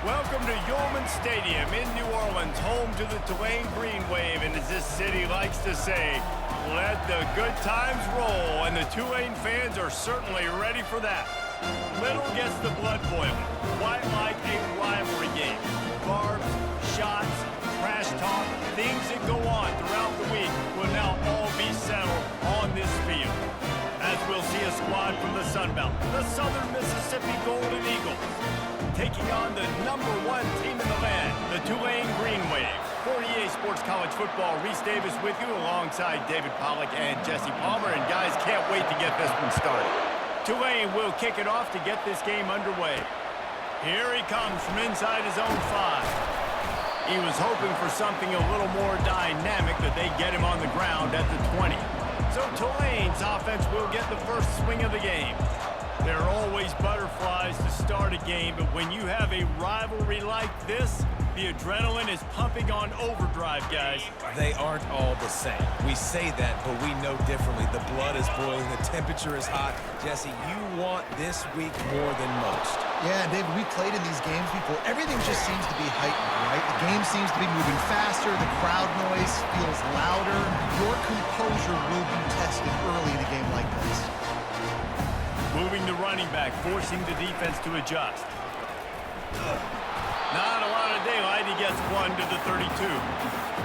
Welcome to Yulman Stadium in New Orleans, home to the Tulane Green Wave, and as this city likes to say, let the good times roll, and the Tulane fans are certainly ready for that. Little gets the blood boiling, quite like a rivalry game. Barbs, shots, trash talk, things that go on throughout the week will now all be settled on this field. As we'll see a squad from the Sun Belt, the Southern Mississippi Golden Eagles, taking on the #1 team in the land, the Tulane Green Wave. For EA Sports College Football, Reese Davis with you alongside David Pollack and Jesse Palmer. And guys, can't wait to get this one started. Tulane will kick it off to get this game underway. Here he comes from inside his own 5. He was hoping for something a little more dynamic, that they get him on the ground at the 20. So Tulane's offense will get the first swing of the game. There are always butterflies to start a game, but when you have a rivalry like this, the adrenaline is pumping on overdrive, guys. They aren't all the same. We say that, but we know differently. The blood is boiling. The temperature is hot. Jesse, you want this week more than most. Yeah, David, we played in these games before. Everything just seems to be heightened, right? The game seems to be moving faster. The crowd noise feels louder. Your composure will be tested early in a game like this. Moving the running back, forcing the defense to adjust. Not a lot of daylight. He gets one to the 32.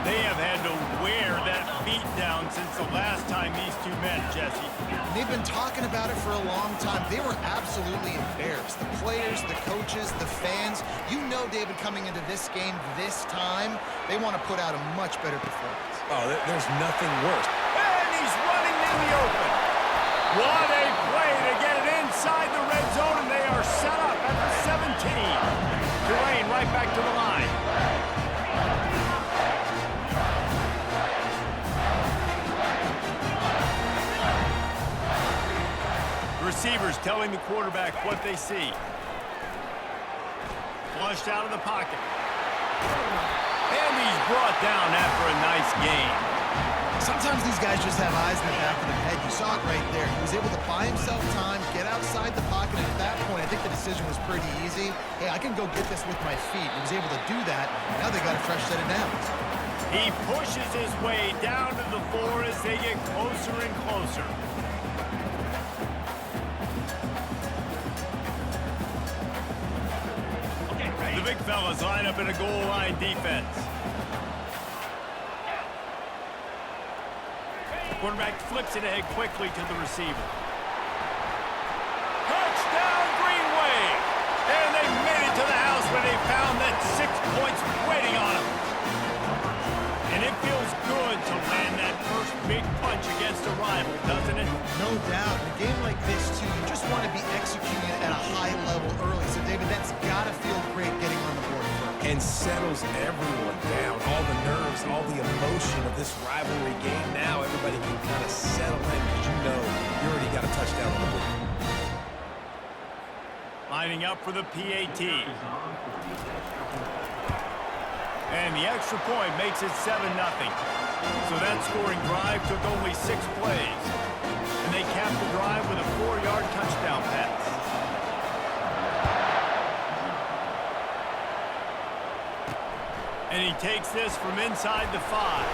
They have had to wear that beat down since the last time these two met, Jesse. They've been talking about it for a long time. They were absolutely embarrassed. The players, the coaches, the fans. You know, David, coming into this game this time, they want to put out a much better performance. Oh, there's nothing worse. And he's running in the open. What a play to get it inside the red zone, and they are set up at the 17. Tulane right back to the line. Receivers telling the quarterback what they see. Flushed out of the pocket. And he's brought down after a nice gain. Sometimes these guys just have eyes in the back of their head. You saw it right there. He was able to buy himself time, get outside the pocket, and at that point, I think the decision was pretty easy. Hey, I can go get this with my feet. He was able to do that. Now they got a fresh set of downs. He pushes his way down to the floor as they get closer and closer. The big fellas line up in a goal line defense. Quarterback flips it ahead quickly to the receiver. Touchdown, Green Wave! And they made it to the house when they found that 6 points waiting on them. And it feels good to land that first big punch against a rival, doesn't it? No doubt. In a game like this, too, you just want to be executing at a high level early. So, David, that's got to feel great getting on the board first. And settles everyone down. All the nerves, all the emotion of this rivalry game. Now everybody can kind of settle in because you know you already got a touchdown on the board. Lining up for the PAT. And the extra point makes it 7-0. So that scoring drive took only 6 plays. And they capped the drive with a 4-yard touchdown pass. And he takes this from inside the 5.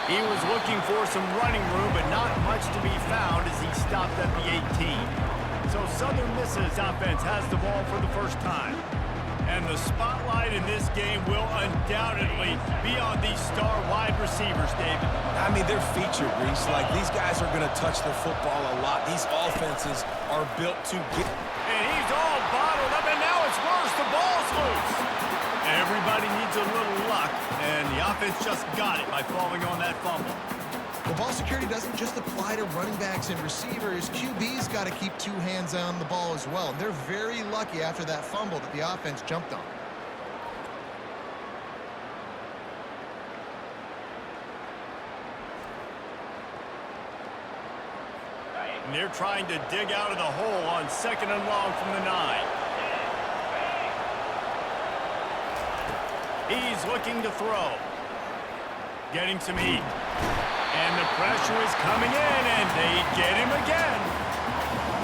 He was looking for some running room, but not much to be found as he stopped at the 18. So Southern Miss's offense has the ball for the first time. And the spotlight in this game will undoubtedly be on these star wide receivers, David. I mean, they're featured, Reese. Like, these guys are going to touch the football a lot. These offenses are built to get... And he's all bottled up, and now it's worse. The ball's loose. Everybody needs a little luck, and the offense just got it by falling on that fumble. The ball security doesn't just apply to running backs and receivers. QB's got to keep 2 hands on the ball as well. They're very lucky after that fumble that the offense jumped on. And they're trying to dig out of the hole on 2nd and long from the 9. He's looking to throw. Getting some heat. And the pressure is coming in, and they get him again.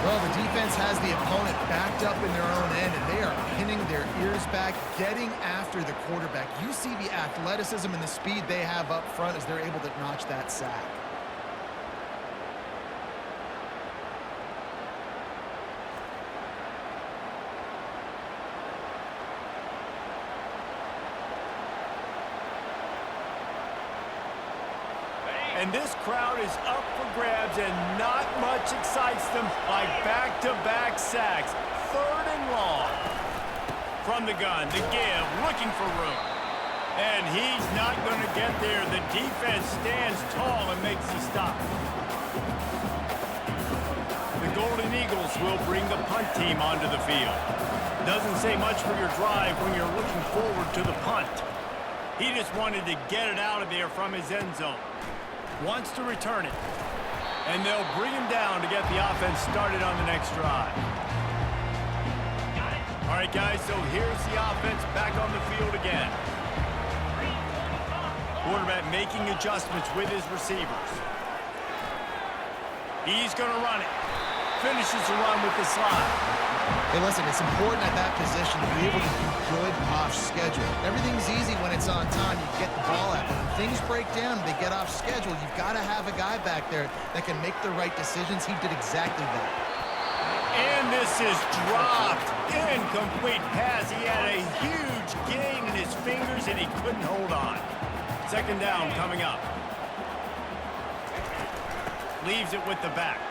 Well, the defense has the opponent backed up in their own end, and they are pinning their ears back, getting after the quarterback. You see the athleticism and the speed they have up front as they're able to notch that sack. And this crowd is up for grabs, and not much excites them like back-to-back sacks. 3rd and long. From the gun, the give, looking for room. And he's not going to get there. The defense stands tall and makes the stop. The Golden Eagles will bring the punt team onto the field. Doesn't say much for your drive when you're looking forward to the punt. He just wanted to get it out of there from his end zone. Wants to return it. And they'll bring him down to get the offense started on the next drive. All right, guys, so here's the offense back on the field again. Quarterback making adjustments with his receivers. He's going to run it. Finishes the run with the slide. Hey, listen, it's important at that position to be able to do good off schedule. Everything's easy when it's on time. You get the ball out. But when things break down, they get off schedule. You've got to have a guy back there that can make the right decisions. He did exactly that. And this is dropped. Incomplete pass. He had a huge gain in his fingers, and he couldn't hold on. 2nd down coming up. Leaves it with the back.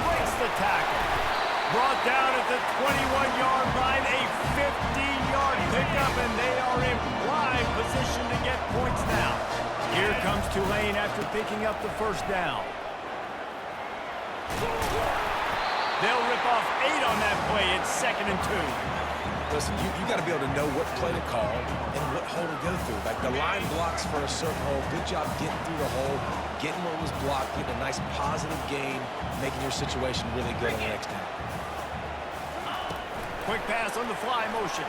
Breaks the tackle. Brought down at the 21-yard line, a 50-yard pickup, and they are in prime position to get points now. Here comes Tulane after picking up the 1st down. They'll rip off 8 on that play. It's 2nd and 2. Listen, you got to be able to know what play to call and what hole to go through. Like the line blocks for a certain hole. Good job getting through the hole, getting what was blocked, getting a nice positive gain, making your situation really good on the next down. Quick pass on the fly motion.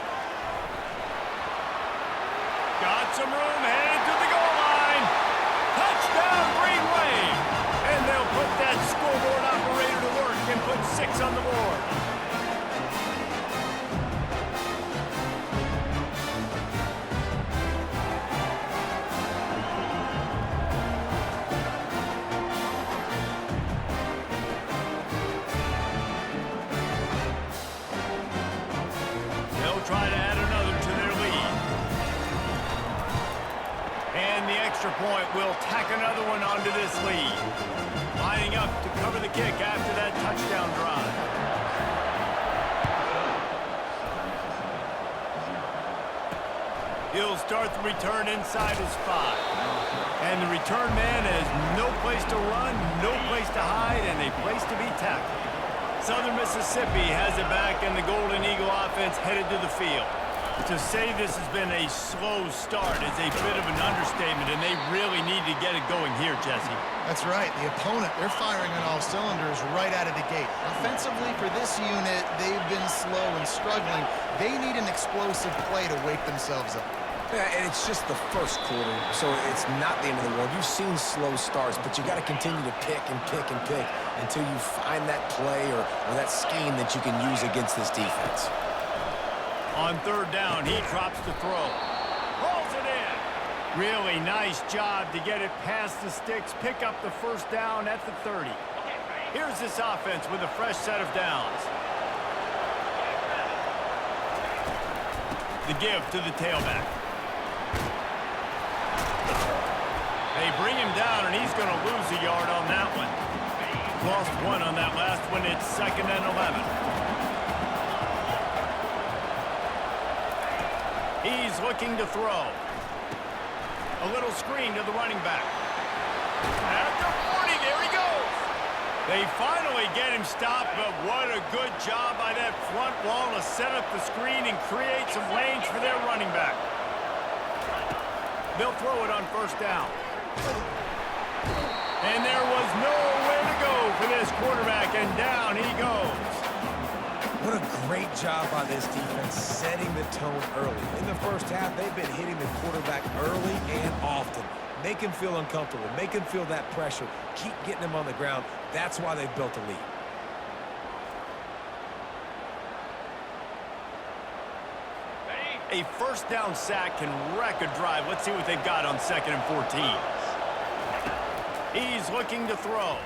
Got some room, headed to the goal line. Touchdown, Green Wave. And they'll put that scoreboard operator to work and put 6 on the board. Try to add another to their lead. And the extra point will tack another one onto this lead. Lining up to cover the kick after that touchdown drive. He'll start the return inside his 5. And the return man has no place to run, no place to hide, and a place to be tackled. Southern Mississippi has it back, and the Golden Eagle offense headed to the field. To say this has been a slow start is a bit of an understatement, and they really need to get it going here, Jesse. That's right. The opponent, they're firing on all cylinders right out of the gate. Offensively, for this unit, they've been slow and struggling. They need an explosive play to wake themselves up. Yeah, and it's just the 1st quarter, so it's not the end of the world. You've seen slow starts, but you got to continue to pick and pick and pick until you find that play or that scheme that you can use against this defense. On 3rd down, he drops to throw. Rolls it in. Really nice job to get it past the sticks, pick up the 1st down at the 30. Here's this offense with a fresh set of downs. The give to the tailback. They bring him down, and he's going to lose a yard on that one. Lost 1 on that last one. It's 2nd and 11. He's looking to throw. A little screen to the running back. At the 40, there he goes. They finally get him stopped, but what a good job by that front wall to set up the screen and create some lanes for their running back. They'll throw it on 1st down. And there was nowhere to go for this quarterback, and down he goes. What a great job by this defense setting the tone early. In the 1st half, they've been hitting the quarterback early and often. Make him feel uncomfortable. Make him feel that pressure. Keep getting him on the ground. That's why they built a lead. A first down sack can wreck a drive. Let's see what they've got on 2nd and 14. He's looking to throw.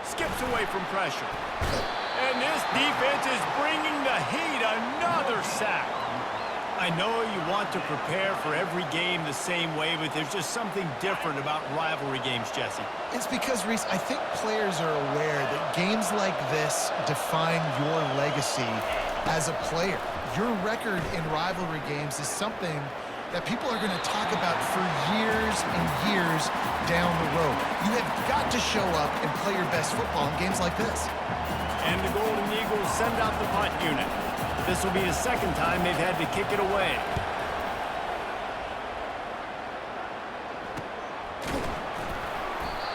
Skips away from pressure. And this defense is bringing the heat. Another sack. I know you want to prepare for every game the same way, but there's just something different about rivalry games, Jesse. It's because, Reese, I think players are aware that games like this define your legacy as a player. Your record in rivalry games is something that people are going to talk about for years and years down the road. You have got to show up and play your best football in games like this. And the Golden Eagles send out the punt unit. This will be the second time they've had to kick it away.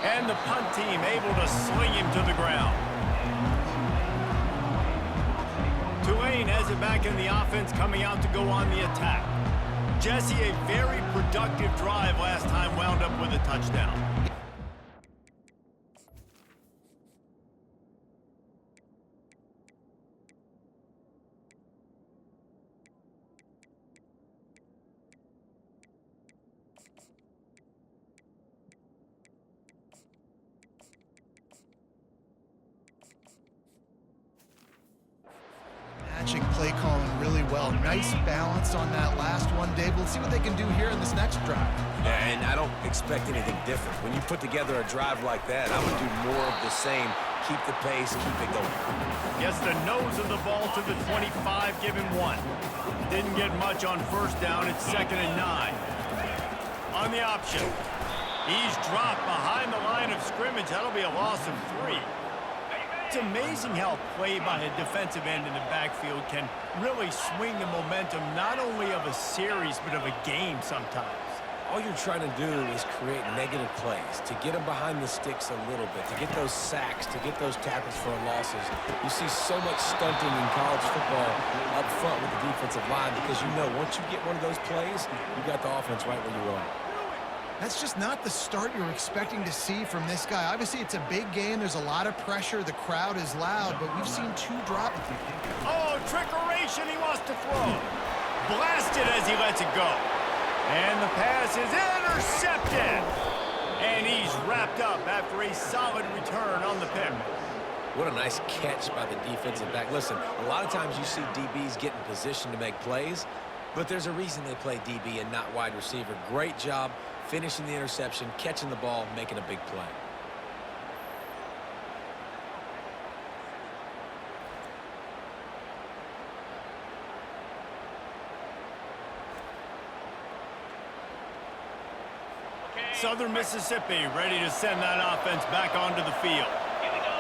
And the punt team able to sling him to the ground. Tulane has it back in the offense, coming out to go on the attack. Jesse, a very productive drive last time, wound up with a touchdown. Matching play calling really well. Nice balance on that last one, Dave. Let's see what they can do here in this next drive. Yeah, and I don't expect anything different. When you put together a drive like that, I would do more of the same. Keep the pace, keep it going. Gets the nose of the ball to the 25, give him 1. Didn't get much on first down. It's 2nd and 9. On the option. He's dropped behind the line of scrimmage. That'll be a loss of 3. It's amazing how play by a defensive end in the backfield can really swing the momentum not only of a series but of a game sometimes. All you're trying to do is create negative plays, to get them behind the sticks a little bit, to get those sacks, to get those tackles for losses. You see so much stunting in college football up front with the defensive line because you know once you get one of those plays, you got the offense right where you want it. That's just not the start you're expecting to see from this guy. Obviously, it's a big game. There's a lot of pressure. The crowd is loud, but we've seen 2 drop. Oh, trickeration. He wants to throw. Blasted as he lets it go. And the pass is intercepted. And he's wrapped up after a solid return on the pick. What a nice catch by the defensive back. Listen, a lot of times you see DBs get in position to make plays, but there's a reason they play DB and not wide receiver. Great job finishing the interception, catching the ball, making a big play. Southern Mississippi ready to send that offense back onto the field.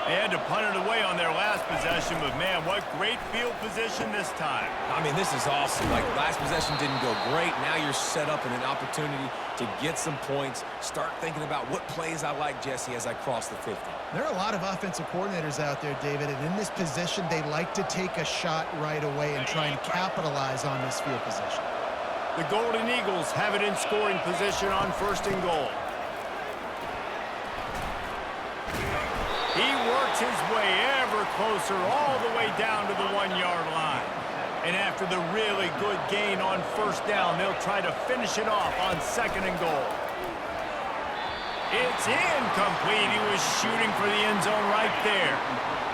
They had to punt it away on their last possession, but man, what great field position this time. I mean, this is awesome. Like, last possession didn't go great. Now you're set up in an opportunity to get some points. Start thinking about what plays I like, Jesse, as I cross the 50. There are a lot of offensive coordinators out there, David, and in this position, they like to take a shot right away and try and capitalize on this field position. The Golden Eagles have it in scoring position on 1st and goal. He works his way ever closer all the way down to the 1-yard line. And after the really good gain on 1st down, they'll try to finish it off on 2nd and goal. It's incomplete. He was shooting for the end zone right there.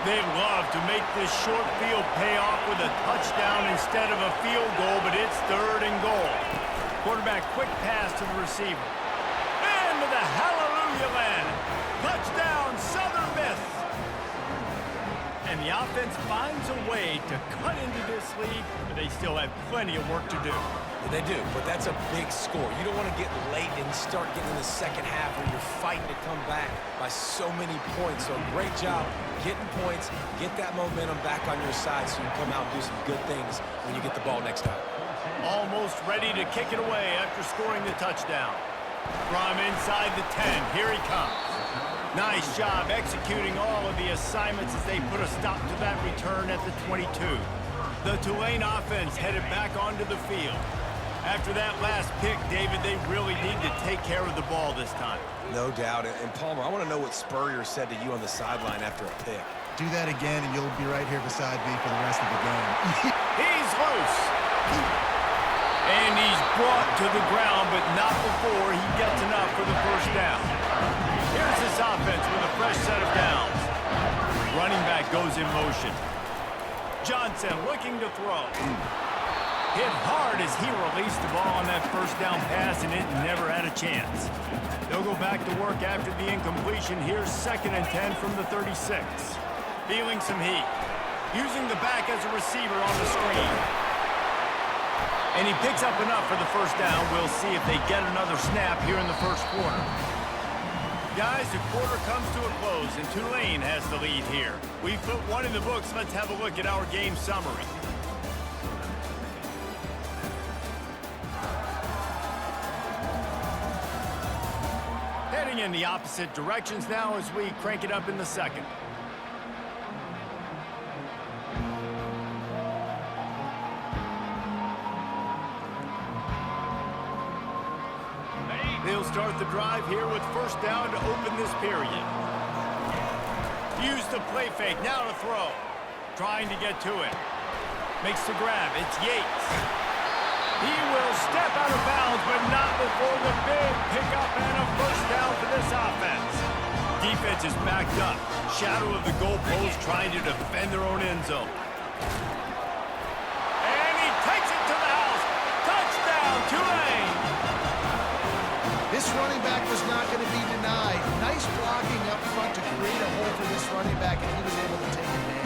They'd love to make this short field pay off with a touchdown instead of a field goal, but it's 3rd and goal. Quarterback quick pass to the receiver. Into the hallelujah land. Touchdown, Southern Miss. And the offense finds a way to cut into this lead, but they still have plenty of work to do. They do, but that's a big score. You don't want to get late and start getting in the second half where you're fighting to come back by so many points. So great job getting points, get that momentum back on your side so you can come out and do some good things when you get the ball next time. Almost ready to kick it away after scoring the touchdown. From inside the 10, here he comes. Nice job executing all of the assignments as they put a stop to that return at the 22. The Tulane offense headed back onto the field. After that last pick, David, they really need to take care of the ball this time. No doubt. And Palmer, I want to know what Spurrier said to you on the sideline after a pick. Do that again, and you'll be right here beside me for the rest of the game. He's loose. And he's brought to the ground, but not before he gets enough for the first down. Here's this offense with a fresh set of downs. Running back goes in motion. Johnson looking to throw. Hit hard as he released the ball on that first down pass, and it never had a chance. They'll go back to work after the incompletion. Here's 2nd and 10 from the 36. Feeling some heat. Using the back as a receiver on the screen. And he picks up enough for the first down. We'll see if they get another snap here in the first quarter. Guys, the quarter comes to a close, and Tulane has the lead here. We've put one in the books. Let's have a look at our game summary. Heading in the opposite directions now as we crank it up in the second. They'll start the drive here with first down to open this period. Use the play fake, now to throw. Trying to get to it. Makes the grab, it's Yates. He will step out of bounds, but not before the big pickup and a first down for this offense. Defense is backed up. Shadow of the goalpost trying to defend their own end zone. And he takes it to the house. Touchdown, Tulane. This running back was not going to be denied. Nice blocking up front to create a hole for this running back, and he was able to take advantage.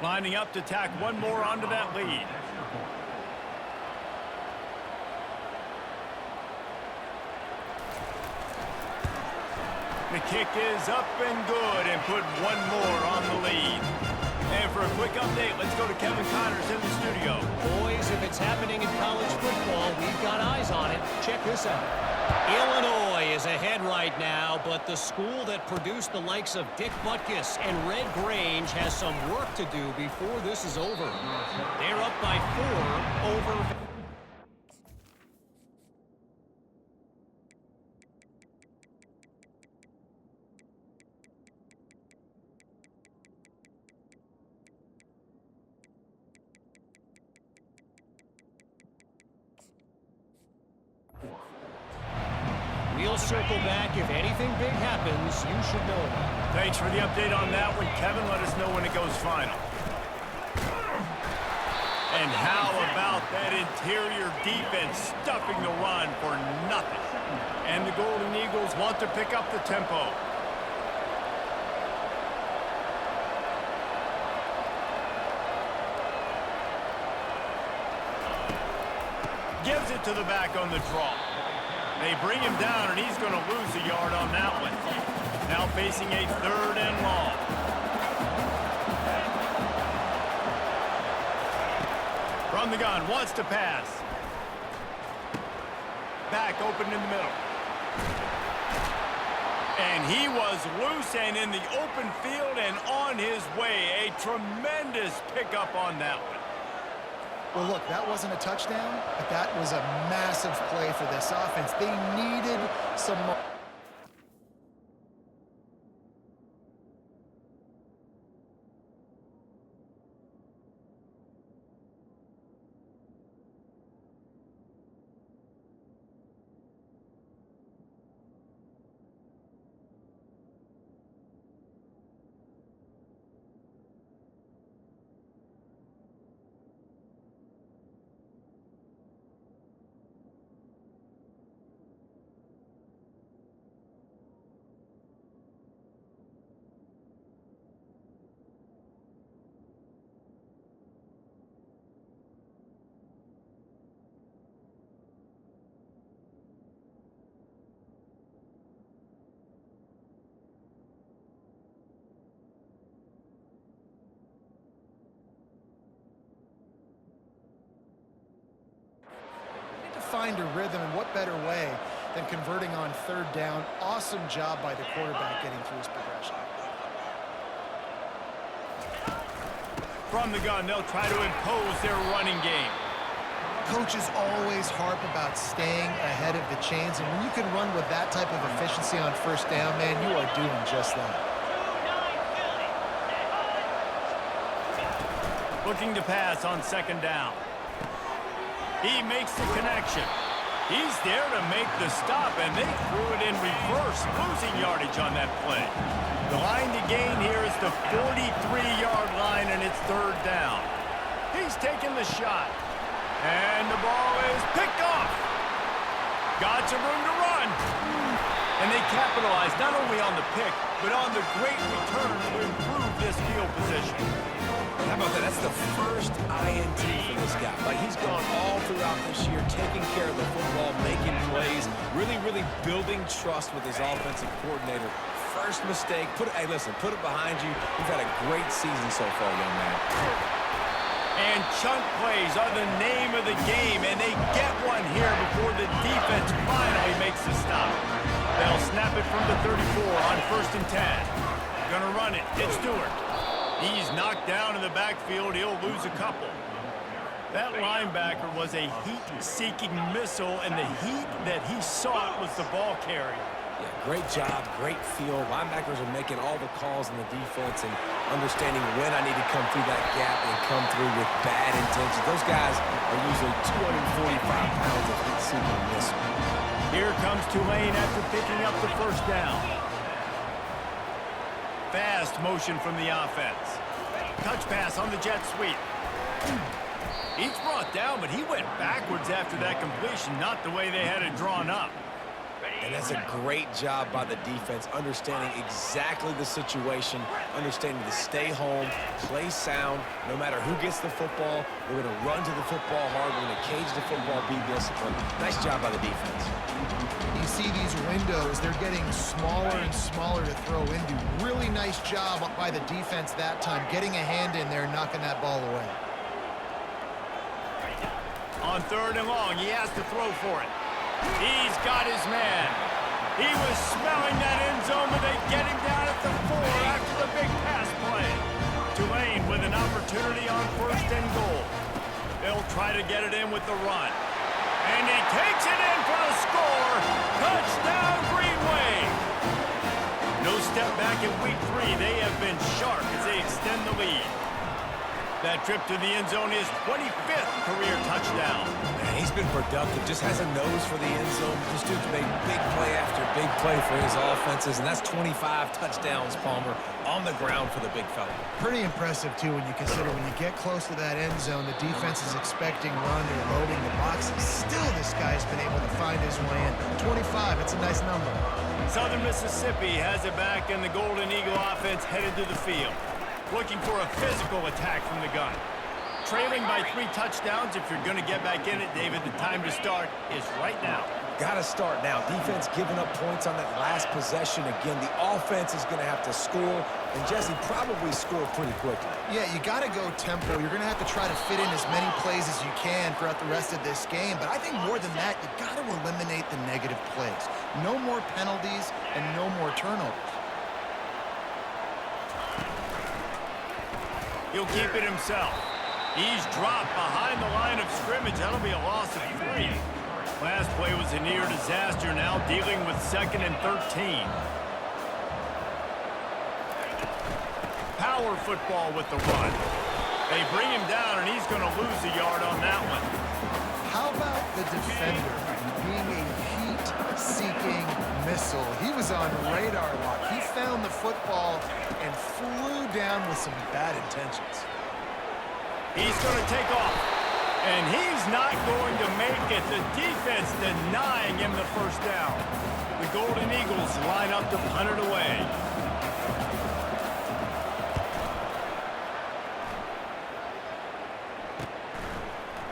Lining up to tack one more onto that lead. The kick is up and good and put one more on the lead. And for a quick update, let's go to Kevin Connors in the studio. Boys, if it's happening in college football, we've got eyes on it. Check this out. Illinois is ahead right now, but the school that produced the likes of Dick Butkus and Red Grange has some work to do before this is over. They're up by 4 over... We'll circle back. If anything big happens, you should know about it. Thanks for the update on that one, Kevin. Let us know when it goes final. And how about that interior defense stuffing the run for nothing? And the Golden Eagles want to pick up the tempo. Gives it to the back on the draw. They bring him down, and he's going to lose a yard on that one. Now facing a 3rd and long. From the gun, wants to pass. Back open in the middle. And he was loose and in the open field and on his way. A tremendous pickup on that one. Well, look, that wasn't a touchdown, but that was a massive play for this offense. They needed some more. Find a rhythm, and what better way than converting on third down. Awesome job by the quarterback getting through his progression. From the gun, they'll try to impose their running game. Coaches always harp about staying ahead of the chains, and when you can run with that type of efficiency on first down, man, you are doing just that. Looking to pass on second down. He makes the connection. He's there to make the stop, and they threw it in reverse, losing yardage on that play. The line to gain here is the 43-yard line, and it's third down. He's taking the shot. And the ball is picked off. Got some room to run. And they capitalized not only on the pick, but on the great return to improve this field position. How about that? That's the first INT for this guy. Like, he's gone all throughout this year, taking care of the football, making plays, really building trust with his offensive coordinator. First mistake. Hey, listen, put it behind you. You've had a great season so far, young man. And chunk plays are the name of the game, and they get one here before the defense finally makes the stop. They'll snap it from the 34 on first and 10. Gonna run it. It's Stewart. He's knocked down in the backfield. He'll lose a couple. That linebacker was a heat-seeking missile, and the heat that he sought was the ball carrier. Yeah, great job, great feel. Linebackers are making all the calls in the defense and understanding when I need to come through that gap and come through with bad intentions. Those guys are usually 245 pounds of heat-seeking missile. Here comes Tulane after picking up the first down. Fast motion from the offense. Touch pass on the jet sweep. He's brought down, but he went backwards after that completion, not the way they had it drawn up. And that's a great job by the defense, understanding exactly the situation, understanding to stay home, play sound. No matter who gets the football, we're going to run to the football hard. We're going to cage the football, be disciplined. Nice job by the defense. You see these windows, they're getting smaller and smaller to throw into. Really nice job by the defense that time, getting a hand in there and knocking that ball away. On third and long, he has to throw for it. He's got his man. He was smelling that end zone, but they get him down at the 4 after the big pass play. Tulane with an opportunity on first and goal. They'll try to get it in with the run. And he takes it in for the score. Touchdown, Green Wave. No step back in week 3. They have been sharp as they extend the lead. That trip to the end zone is 25th career touchdown. Man, he's been productive, just has a nose for the end zone. This dude's made big play after big play for his offenses, and that's 25 touchdowns, Palmer, on the ground for the big fella. Pretty impressive, too, when you consider when you get close to that end zone, the defense is expecting run, they're loading the boxes. Still, this guy's been able to find his way in. 25, it's a nice number. Southern Mississippi has it back, and the Golden Eagle offense headed to the field. Looking for a physical attack from the gun. Trailing by 3 touchdowns. If you're going to get back in it, David, the time to start is right now. Got to start now. Defense giving up points on that last possession. Again, the offense is going to have to score, and Jesse probably score pretty quickly. Yeah, you got to go tempo. You're going to have to try to fit in as many plays as you can throughout the rest of this game. But I think more than that, you got to eliminate the negative plays. No more penalties and no more turnovers. He'll keep it himself. He's dropped behind the line of scrimmage. That'll be a loss of 3. Last play was a near disaster, now dealing with 2nd and 13. Power football with the run. They bring him down, and he's going to lose a yard on that one. How about the defender being a heat-seeking missile? He was on radar lock. He found the football and flew down with some bad intentions. He's going to take off, and he's not going to make it. The defense denying him the first down. The Golden Eagles line up to punt it away.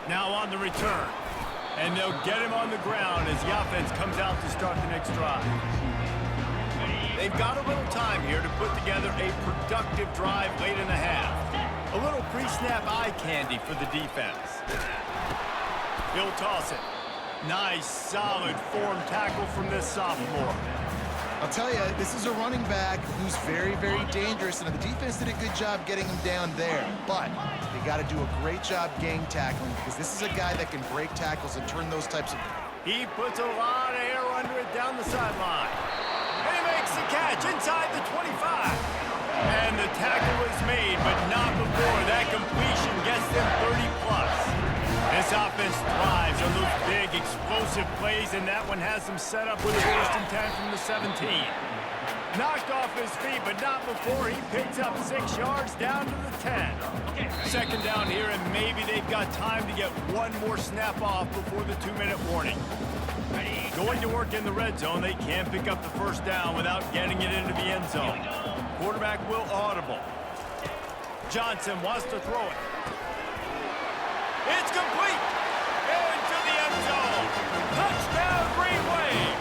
Now on the return, and they'll get him on the ground as the offense comes out to start the next drive. They've got a little time here to put together a productive drive late in the half. A little pre-snap eye candy for the defense. He'll toss it. Nice, solid form tackle from this sophomore. I'll tell you, this is a running back who's very, very dangerous, and the defense did a good job getting him down there. But they got to do a great job gang tackling because this is a guy that can break tackles and turn those types of... He puts a lot of air under it down the sideline. And he makes the catch inside the 25. And the tackle is made, but not before that completion gets them 30-plus. This offense thrives on those big, explosive plays, and that one has them set up with a 1st and 10 from the 17. Knocked off his feet, but not before he picks up 6 yards down to the 10. Second down here, and maybe they've got time to get one more snap off before the 2-minute warning. Going to work in the red zone, they can't pick up the 1st down without getting it into the end zone. Quarterback will audible. Johnson wants to throw it. It's complete! Into the end zone! Touchdown, Green Wave!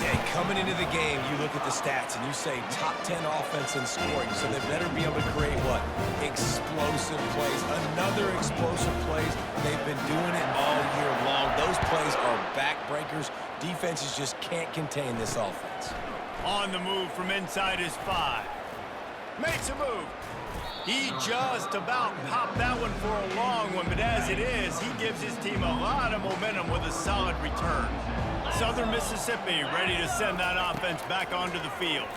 Yeah, coming into the game, you look at the stats and you say top 10 offense in scoring, so they better be able to create what? Explosive plays. Another explosive plays. They've been doing it all year long. Those plays are backbreakers. Defenses just can't contain this offense. On the move from inside his 5. Makes a move. He just about popped that one for a long one, but as it is, he gives his team a lot of momentum with a solid return. Southern Mississippi ready to send that offense back onto the field.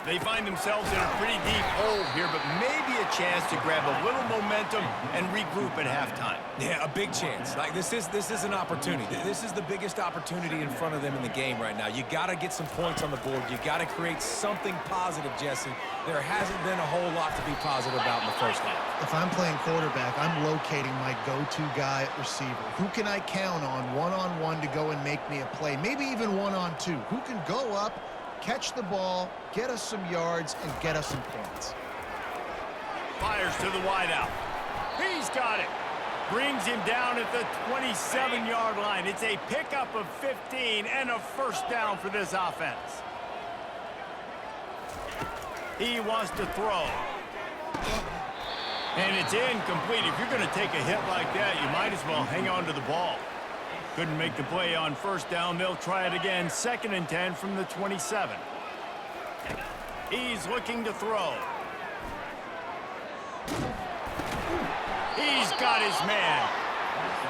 They find themselves in a pretty deep hole here, but maybe a chance to grab a little momentum and regroup at halftime. Yeah, a big chance. Like this is an opportunity. This is the biggest opportunity in front of them in the game right now. You got to get some points on the board. You got to create something positive, Jesse. There hasn't been a whole lot to be positive about in the 1st half. If I'm playing quarterback, I'm locating my go-to guy at receiver. Who can I count on one-on-one to go and make me a play? Maybe even one-on-two. Who can go up, catch the ball, get us some yards, and get us some points. Fires to the wideout. He's got it. Brings him down at the 27-yard line. It's a pickup of 15 and a 1st down for this offense. He wants to throw. And it's incomplete. If you're going to take a hit like that, you might as well hang on to the ball. Couldn't make the play on 1st down. They'll try it again. 2nd and 10 from the 27. He's looking to throw. He's got his man.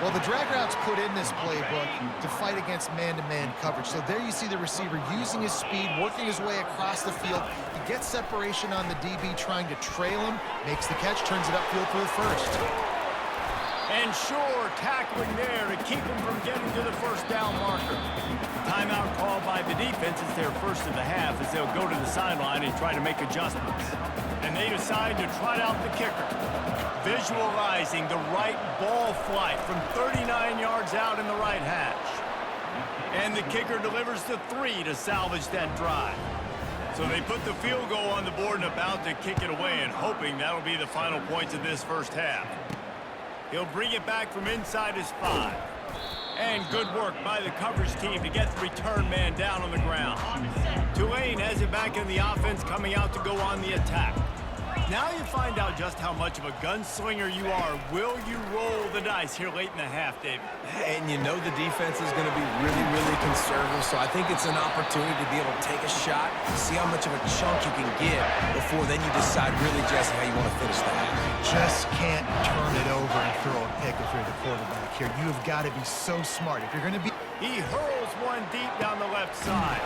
Well, the drag route's put in this playbook to fight against man-to-man coverage. So there you see the receiver using his speed, working his way across the field. He gets separation on the DB, trying to trail him, makes the catch, turns it upfield for the 1st. And sure, tackling there to keep him from getting to the 1st down marker. Timeout called by the defense is their 1st of the half as they'll go to the sideline and try to make adjustments. And they decide to trot out the kicker. Visualizing the right ball flight from 39 yards out in the right hash. And the kicker delivers the 3 to salvage that drive. So they put the field goal on the board and about to kick it away and hoping that'll be the final points of this 1st half. He'll bring it back from inside his 5. And good work by the coverage team to get the return man down on the ground. Tulane has it back in the offense, coming out to go on the attack. Now you find out just how much of a gunslinger you are. Will you roll the dice here late in the half, David? And you know the defense is going to be really, really conservative, so I think it's an opportunity to be able to take a shot, see how much of a chunk you can get before then you decide really, Jesse, how you want to finish the half. Just can't turn it over and throw a pick if you're the quarterback here. You have got to be so smart. If you're going to be... He hurls one deep down the left side.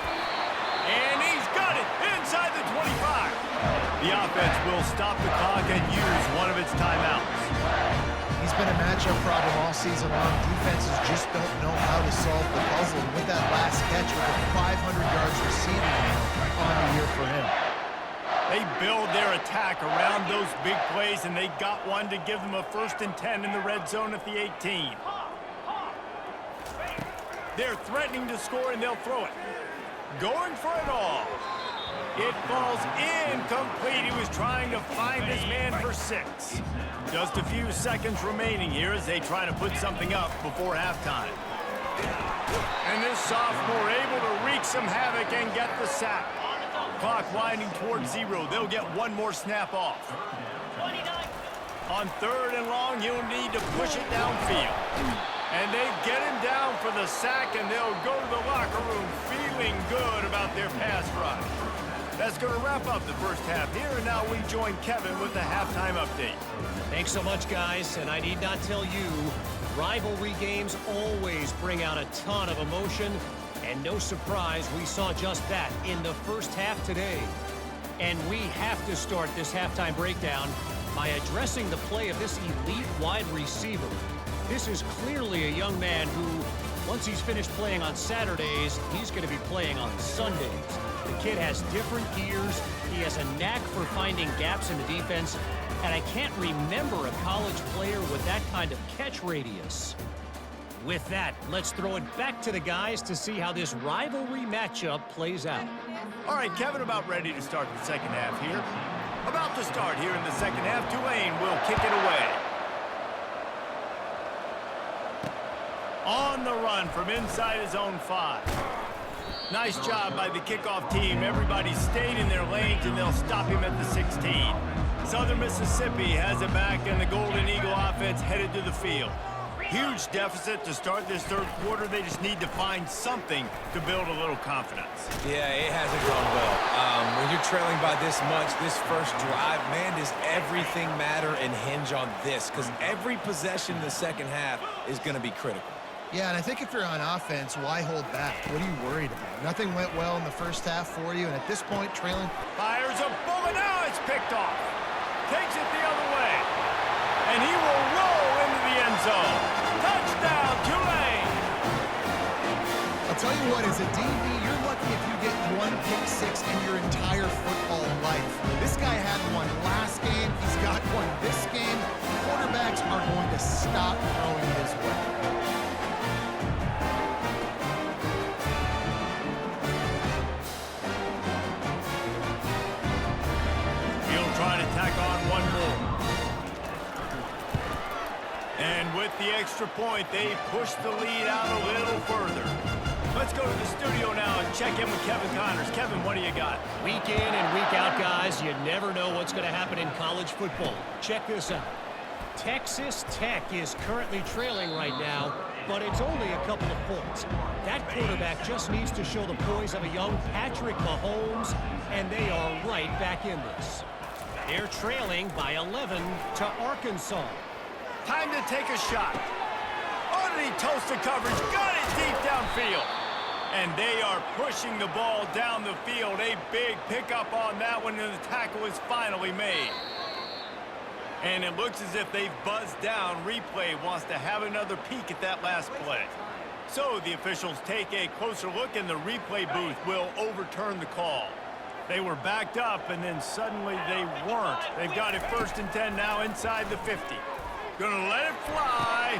And he's got it inside the 25. The offense will stop the clock and use one of its timeouts. He's been a matchup problem all season long. Defenses just don't know how to solve the puzzle. And with that last catch, with the 500 yards receiving on the year for him. They build their attack around those big plays, and they got one to give them a 1st and 10 in the red zone at the 18. They're threatening to score, and they'll throw it. Going for it all. It falls incomplete. He was trying to find his man for 6. Just a few seconds remaining here as they try to put something up before halftime. And this sophomore able to wreak some havoc and get the sack. Clock winding towards 0. They'll get one more snap off. On 3rd and long, he'll need to push it downfield. And they get him down for the sack, and they'll go to the locker room feeling good about their pass rush. That's going to wrap up the first half here, and now we join Kevin with the halftime update. Thanks so much, guys, and I need not tell you, rivalry games always bring out a ton of emotion, and no surprise, we saw just that in the first half today. And we have to start this halftime breakdown by addressing the play of this elite wide receiver. This is clearly a young man who, once he's finished playing on Saturdays, he's going to be playing on Sundays. The kid has different gears. He has a knack for finding gaps in the defense. And I can't remember a college player with that kind of catch radius. With that, let's throw it back to the guys to see how this rivalry matchup plays out. All right, Kevin, about ready to start the second half here. About to start here in the second half. Tulane will kick it away. On the run from inside his own 5. Nice job by the kickoff team. Everybody stayed in their lanes, and they'll stop him at the 16. Southern Mississippi has it back, and the Golden Eagle offense headed to the field. Huge deficit to start this third quarter. They just need to find something to build a little confidence. Yeah, it hasn't gone well. When you're trailing by this much, this first drive, man, does everything matter and hinge on this? Because every possession in the second half is going to be critical. Yeah, and I think if you're on offense, why hold back? What are you worried about? Nothing went well in the first half for you, and at this point, trailing. Fires a bullet. Now it's picked off. Takes it the other way. And he will roll into the end zone. Touchdown, Tulane! I'll tell you what, as a DB, you're lucky if you get one pick six in your entire football life. This guy had one last game. He's got one this game. Quarterbacks are going to stop throwing his way. Trying to tack on one more. And with the extra point, they push the lead out a little further. Let's go to the studio now and check in with Kevin Connors. Kevin, what do you got? Week in and week out, guys, you never know what's going to happen in college football. Check this out. Texas Tech is currently trailing right now, but it's only a couple of points. That quarterback just needs to show the poise of a young Patrick Mahomes, and they are right back in this. They're trailing by 11 to Arkansas. Time to take a shot. Oh, did he toast the coverage? Got it deep downfield. And they are pushing the ball down the field. A big pickup on that one, and the tackle is finally made. And it looks as if they've buzzed down. Replay wants to have another peek at that last play. So the officials take a closer look, and the replay booth will overturn the call. They were backed up, and then suddenly they weren't. They've got it 1st and 10 now inside the 50. Gonna let it fly,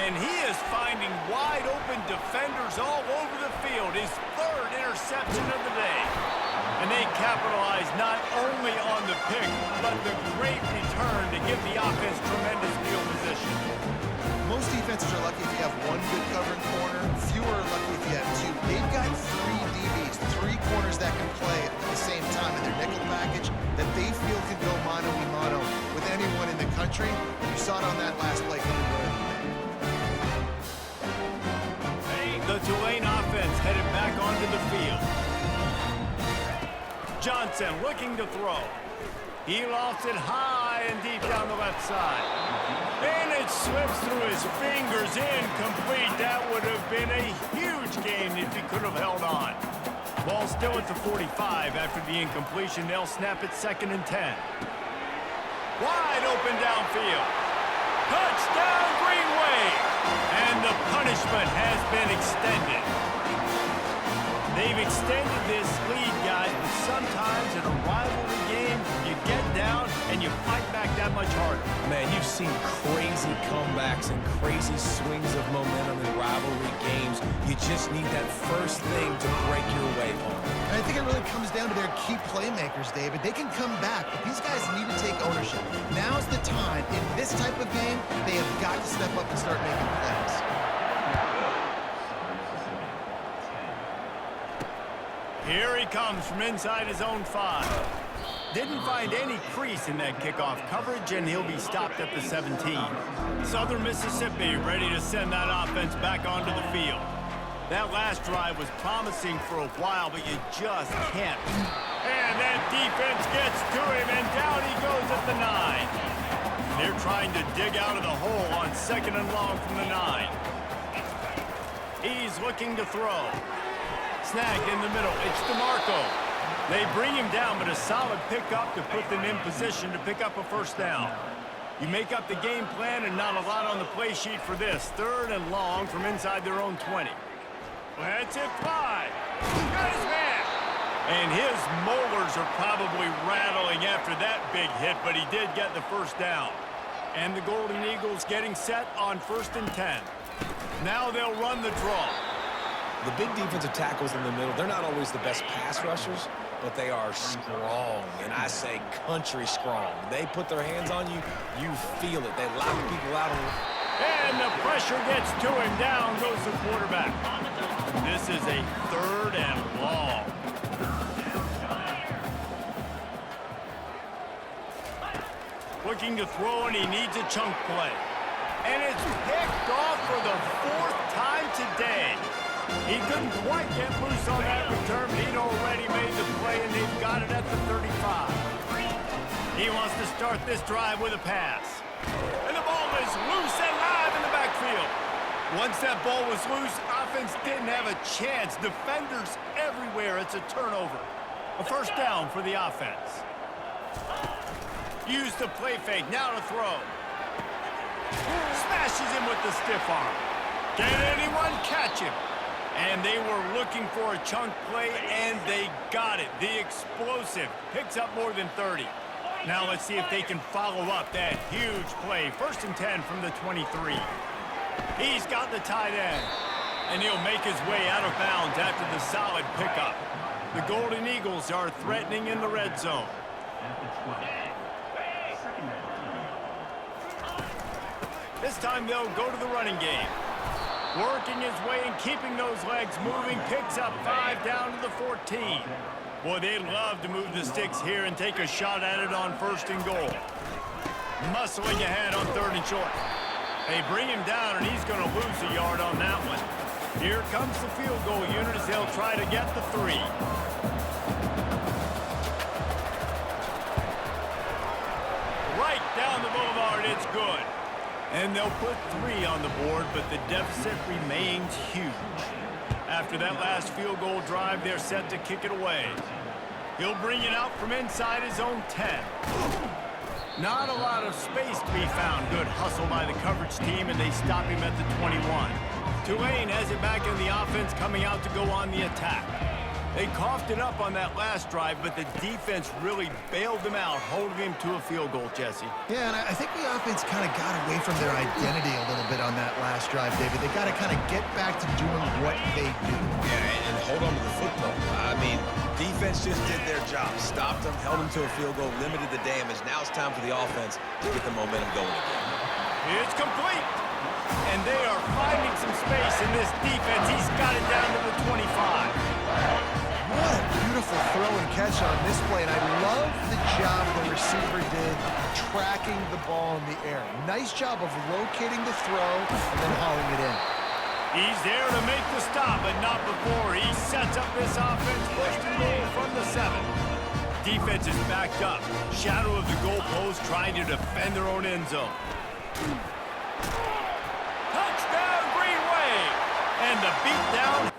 and he is finding wide open defenders all over the field. His 3rd interception of the day. And they capitalize not only on the pick, but the great return to give the offense tremendous field position. Most defenses are lucky if you have one good covering corner. Fewer are lucky if you have 2. They've got 3 DBs, 3 corners that can play at the same time in their nickel package that they feel can go mano-a-mano with anyone in the country. You saw it on that last play coming early. The Tulane offense headed back onto the field. Johnson looking to throw. He lofts it high and deep down the left side. And it slips through his fingers, incomplete. That would have been a huge game if he could have held on. Ball still at the 45 after the incompletion. They'll snap it 2nd and 10. Wide open downfield. Touchdown, Green Wave! And the punishment has been extended. They've extended this lead, guys, but sometimes in a rivalry game, you get down and you fight back that much harder. Man, you've seen crazy comebacks and crazy swings of momentum in rivalry games. You just need that first thing to break your way home. And I think it really comes down to their key playmakers, David. They can come back, but these guys need to take ownership. Now's the time. In this type of game, they have got to step up and start making plays. Here he comes from inside his own 5. Didn't find any crease in that kickoff coverage, and he'll be stopped at the 17. Southern Mississippi ready to send that offense back onto the field. That last drive was promising for a while, but you just can't. And that defense gets to him, and down he goes at the 9. They're trying to dig out of the hole on 2nd and long from the 9. He's looking to throw. Snagged in the middle. It's DeMarco. They bring him down, but a solid pickup to put them in position to pick up a first down. You make up the game plan and not a lot on the play sheet for this. 3rd and long from inside their own 20. Let's it fly. Got his man. And his molars are probably rattling after that big hit, but he did get the first down. And the Golden Eagles getting set on 1st and 10. Now they'll run the draw. The big defensive tackles in the middle, they're not always the best pass rushers, but they are strong, and I say country strong. They put their hands on you, you feel it. They lock people out. And the pressure gets to him. Down goes the quarterback. This is a 3rd and long. Looking to throw, and he needs a chunk play. And it's picked off for the 4th time today. He couldn't quite get loose on that return, but he'd already made the play, and they've got it at the 35. He wants to start this drive with a pass. And the ball is loose and live in the backfield. Once that ball was loose, offense didn't have a chance. Defenders everywhere. It's a turnover. A first down for the offense. Use the play fake. Now to throw. Smashes him with the stiff arm. Can anyone catch him? And they were looking for a chunk play, and they got it. The explosive picks up more than 30. Now let's see if they can follow up that huge play. 1st and 10 from the 23. He's got the tight end, and he'll make his way out of bounds after the solid pickup. The Golden Eagles are threatening in the red zone. This time they'll go to the running game. Working his way and keeping those legs moving, picks up 5 down to the 14. Boy, they love to move the sticks here and take a shot at it on 1st and goal. Muscling ahead on 3rd and short. They bring him down, and he's going to lose a yard on that one. Here comes the field goal unit as they'll try to get the 3. Right down the boulevard, it's good. And they'll put 3 on the board, but the deficit remains huge. After that last field goal drive, they're set to kick it away. He'll bring it out from inside his own 10. Not a lot of space to be found. Good hustle by the coverage team, and they stop him at the 21. Tulane has it back in the offense, coming out to go on the attack. They coughed it up on that last drive, but the defense really bailed them out, holding him to a field goal, Jesse. Yeah, and I think the offense kind of got away from their identity a little bit on that last drive, David. They got to kind of get back to doing what they do. Yeah, and hold on to the football. I mean, defense just did their job. Stopped them, held them to a field goal, limited the damage. Now it's time for the offense to get the momentum going again. It's complete. And they are finding some space in this defense. He's got it down to the 25. What a beautiful throw and catch on this play, and I love the job the receiver did tracking the ball in the air. Nice job of locating the throw and then hauling it in. He's there to make the stop, but not before. He sets up this offense, first and goal from the 7. Defense is backed up. Shadow of the goalpost trying to defend their own end zone. Touchdown, Green Wave! And the beatdown.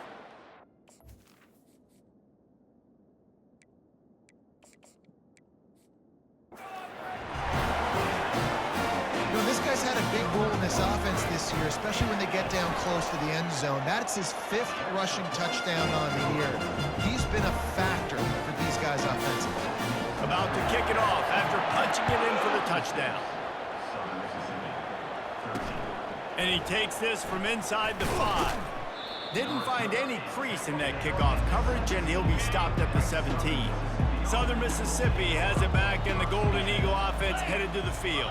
Offense this year, especially when they get down close to the end zone. That's his 5th rushing touchdown on the year. He's been a factor for these guys offensively. About to kick it off after punching it in for the touchdown. And he takes this from inside the 5. Didn't find any crease in that kickoff coverage, and he'll be stopped at the 17. Southern Mississippi has it back, and the Golden Eagle offense headed to the field.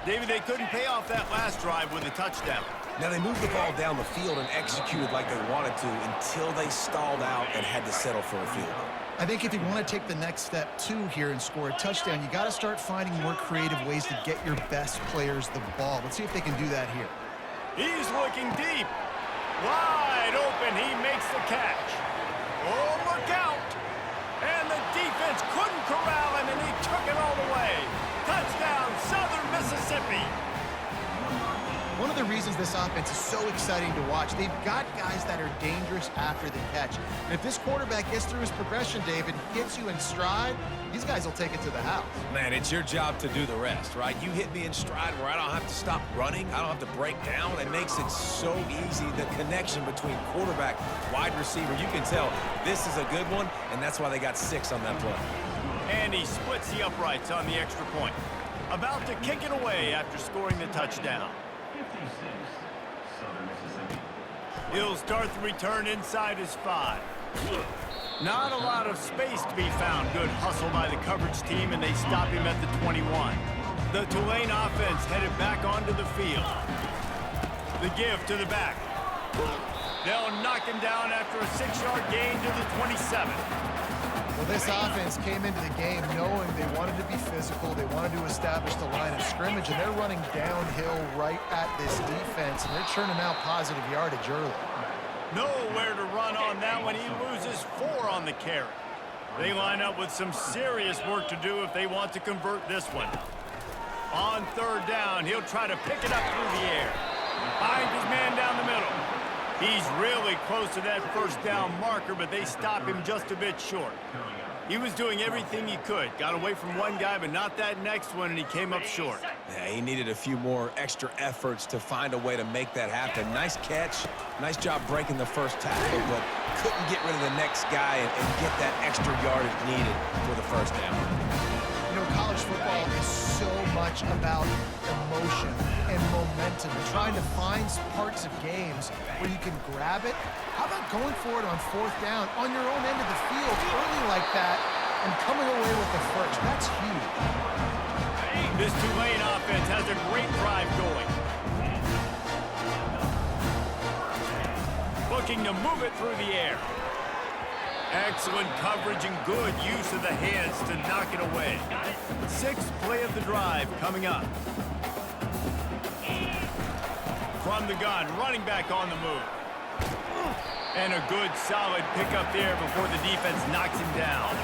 David, they couldn't pay off that last drive with a touchdown. Now, they moved the ball down the field and executed like they wanted to until they stalled out and had to settle for a field goal. I think if you want to take the next step, too, here and score a touchdown, you got to start finding more creative ways to get your best players the ball. Let's see if they can do that here. He's looking deep. Wide open. He makes the catch. Oh, look out. And the defense couldn't corral him, and he took it all the way. Touchdown, Southern Mississippi. One of the reasons this offense is so exciting to watch, they've got guys that are dangerous after the catch. And if this quarterback gets through his progression, David, gets you in stride, these guys will take it to the house. Man, it's your job to do the rest, right? You hit me in stride where I don't have to stop running. I don't have to break down. It makes it so easy, the connection between quarterback, wide receiver. You can tell this is a good one, and that's why they got 6 on that play. And he splits the uprights on the extra point. About to kick it away after scoring the touchdown. He'll start the return inside his 5. Not a lot of space to be found. Good hustle by the coverage team, and they stop him at the 21. The Tulane offense headed back onto the field. The give to the back. They'll knock him down after a 6-yard gain to the 27. Well, this offense came into the game knowing they wanted to be physical, they wanted to establish the line of scrimmage, and they're running downhill right at this defense, and they're churning out positive yardage early. Nowhere to run on that one. He loses 4 on the carry. They line up with some serious work to do if they want to convert this one. On 3rd down, he'll try to pick it up through the air. Finds his man down the middle. He's really close to that 1st down marker, but they stop him just a bit short. He was doing everything he could. Got away from one guy, but not that next one, and he came up short. Yeah, he needed a few more extra efforts to find a way to make that happen. Nice catch. Nice job breaking the first tackle, but couldn't get rid of the next guy and get that extra yardage needed for the 1st down. You know, college football is so much about emotion and momentum and trying to find parts of games where you can grab it. How about going for it on 4th down on your own end of the field early like that and coming away with the first? That's huge. This Tulane offense has a great drive going. Looking to move it through the air. Excellent coverage and good use of the hands to knock it away. 6th play of the drive coming up. From the gun, running back on the move. And a good solid pickup there before the defense knocks him down.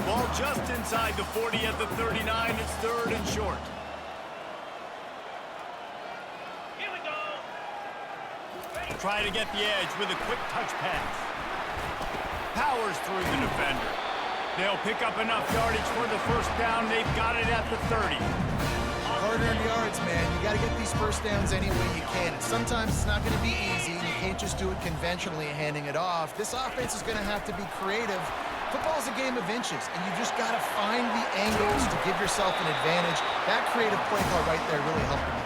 Ball just inside the 40 at the 39. It's 3rd and short. Here we go. Try to get the edge with a quick touch pass. Powers through the defender. They'll pick up enough yardage for the 1st down. They've got it at the 30. Hard-earned yards, man. You got to get these 1st downs any way you can. And sometimes it's not going to be easy. You can't just do it conventionally handing it off. This offense is going to have to be creative. Football's a game of inches, and you just got to find the angles to give yourself an advantage. That creative play call right there really helped them.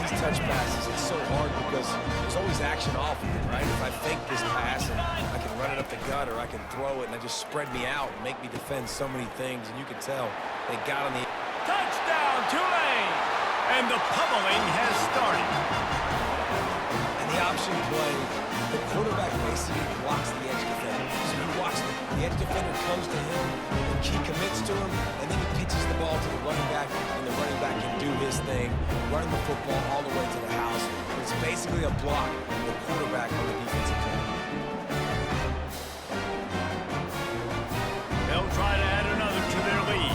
These touch passes, it's so hard because there's always action off of it, right? If I fake this pass and I can run it up the gut or I can throw it and I just spread me out and make me defend so many things, and you can tell they got on the... Touchdown, Tulane! And the pummeling has started. And the option play, the quarterback basically blocks the edge defender. So you watch the edge defender comes to him, and he commits to him, and then he pitches the ball to the running back, and the running back can do his thing, running the football all the way to the house. It's basically a block for the quarterback on the defensive team. They'll try to add another to their lead.